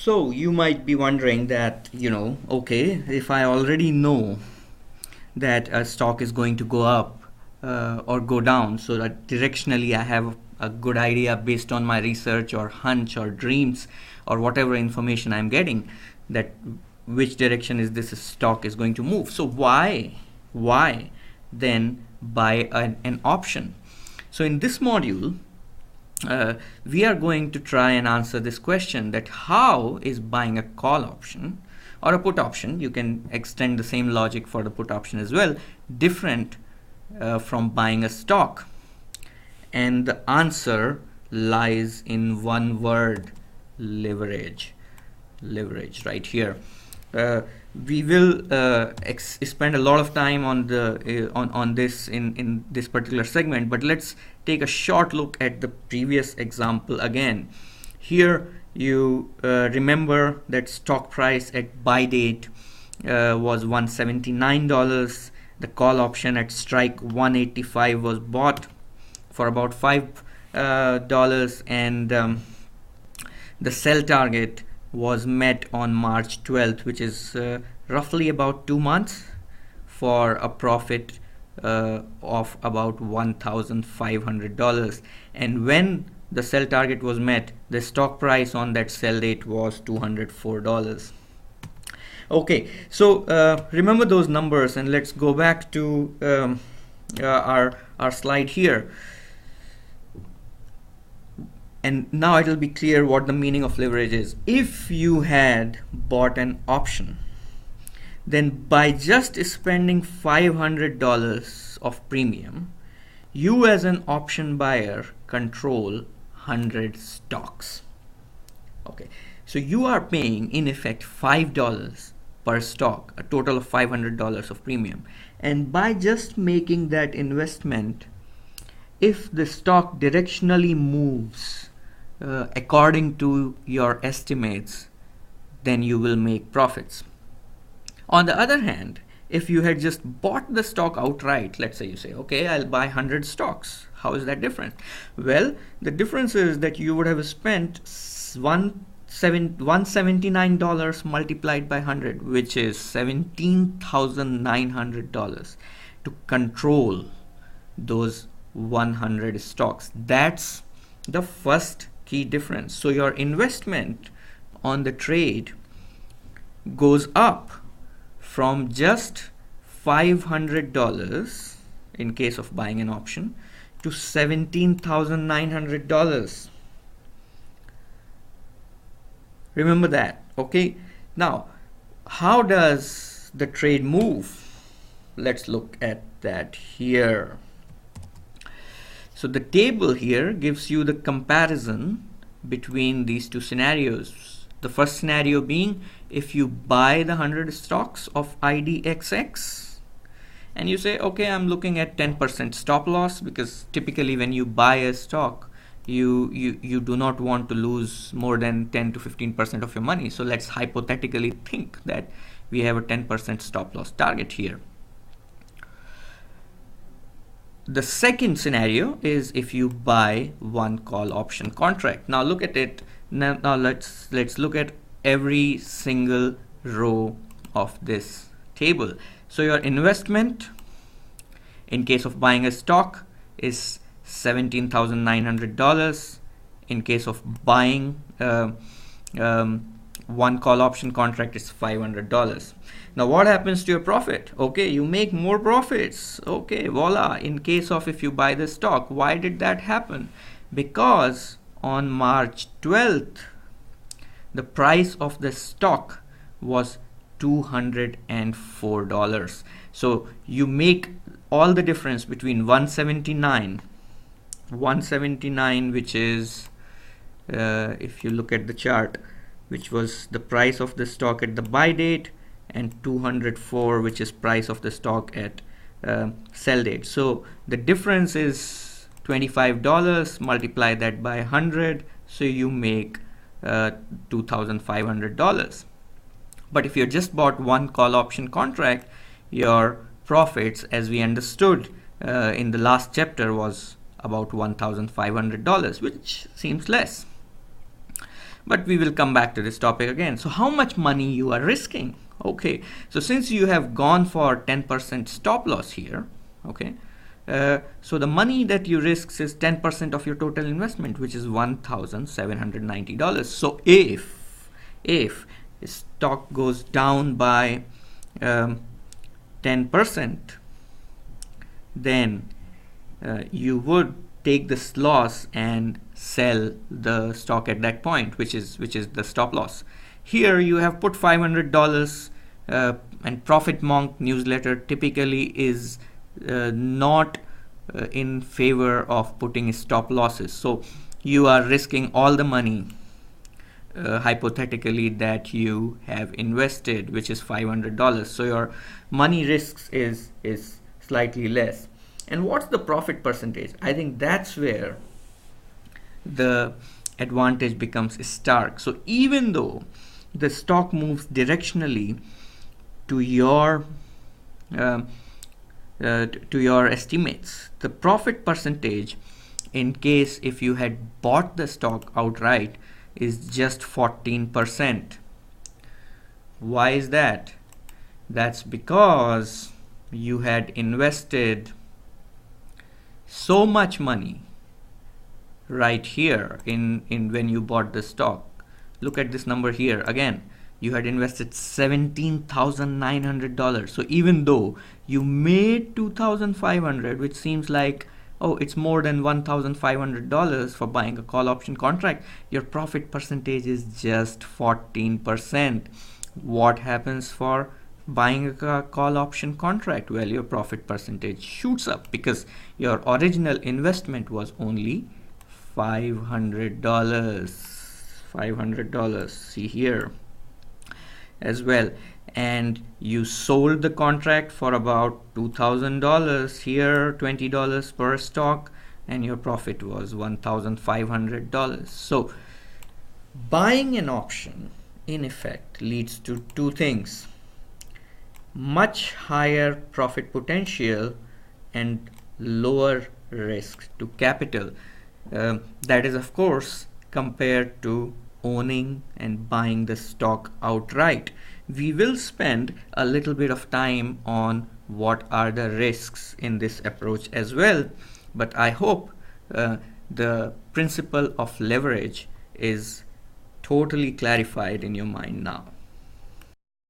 So you might be wondering that, okay, if I already know that a stock is going to go up or go down, so that directionally I have a good idea based on my research or hunch or dreams or whatever information I'm getting, that which direction is this stock is going to move. So why then buy an option? So in this module, we are going to try and answer this question, that how is buying a call option or a put option, you can extend the same logic for the put option as well, different from buying a stock. And the answer lies in one word: leverage. Leverage, right here. We will spend a lot of time on the on this in this particular segment, but let's take a short look at the previous example again. Here you remember that stock price at buy date was $179. The call option at strike 185 was bought for about $5, and the sell target was met on March 12th, which is roughly about 2 months, for a profit of about $1,500. And when the sell target was met, the stock price on that sell date was $204. Okay, so remember those numbers, and let's go back to our slide here. And now it will be clear what the meaning of leverage is. If you had bought an option, then by just spending $500 of premium, you as an option buyer control 100 stocks. Okay, so you are paying in effect $5 per stock, a total of $500 of premium. And by just making that investment, if the stock directionally moves according to your estimates, then you will make profits. On the other hand, if you had just bought the stock outright, let's say you say, okay, I'll buy 100 stocks. How is that different? Well, the difference is that you would have spent $179 multiplied by 100, which is $17,900 to control those 100 stocks. That's the first key difference. So your investment on the trade goes up from just $500 in case of buying an option to $17,900. Remember that. Okay, now how does the trade move? Let's look at that here. So the table here gives you the comparison between these two scenarios. The first scenario being, if you buy the 100 stocks of IDXX and you say, okay, I'm looking at 10% stop loss, because typically when you buy a stock, you do not want to lose more than 10 to 15% of your money. So let's hypothetically think that we have a 10% stop loss target here. The second scenario is if you buy one call option contract. Now look at it. Now let's look at every single row of this table. So your investment in case of buying a stock is $17,900. In case of buying one call option contract, is $500. Now what happens to your profit? Okay, you make more profits. Okay, voila. In case of if you buy the stock, why did that happen? Because on March 12th, the price of the stock was $204. So you make all the difference between 179, which is if you look at the chart, which was the price of the stock at the buy date, and 204, which is price of the stock at sell date. So the difference is $25. Multiply that by 100, so you make $2,500. But if you just bought one call option contract, your profits, as we understood in the last chapter, was about $1,500, which seems less. But we will come back to this topic again. So how much money you are risking? Okay, so since you have gone for 10% stop loss here, okay, so the money that you risk is 10% of your total investment, which is $1,790. So if stock goes down by 10%, then you would take this loss and sell the stock at that point, which is the stop loss. Here you have put $500, and Profit Monk newsletter typically is not in favor of putting stop losses. So you are risking all the money hypothetically that you have invested, which is $500. So your money risks is slightly less. And what's the profit percentage? I think that's where the advantage becomes stark. So even though the stock moves directionally to your estimates, the profit percentage, in case if you had bought the stock outright, is just 14%. Why is that? That's because you had invested so much money right here in when you bought the stock. Look at this number here again. You had invested $17,900. So even though you made $2,500, which seems like, oh, it's more than $1,500 for buying a call option contract, your profit percentage is just 14%. What happens for buying a call option contract? Well, your profit percentage shoots up because your original investment was only $500. See here as well, and you sold the contract for about $2,000. Here $20 per stock, and your profit was $1,500. So buying an option in effect leads to two things: much higher profit potential and lower risk to capital. That is, of course, compared to owning and buying the stock outright. We will spend a little bit of time on what are the risks in this approach as well, but I hope the principle of leverage is totally clarified in your mind now.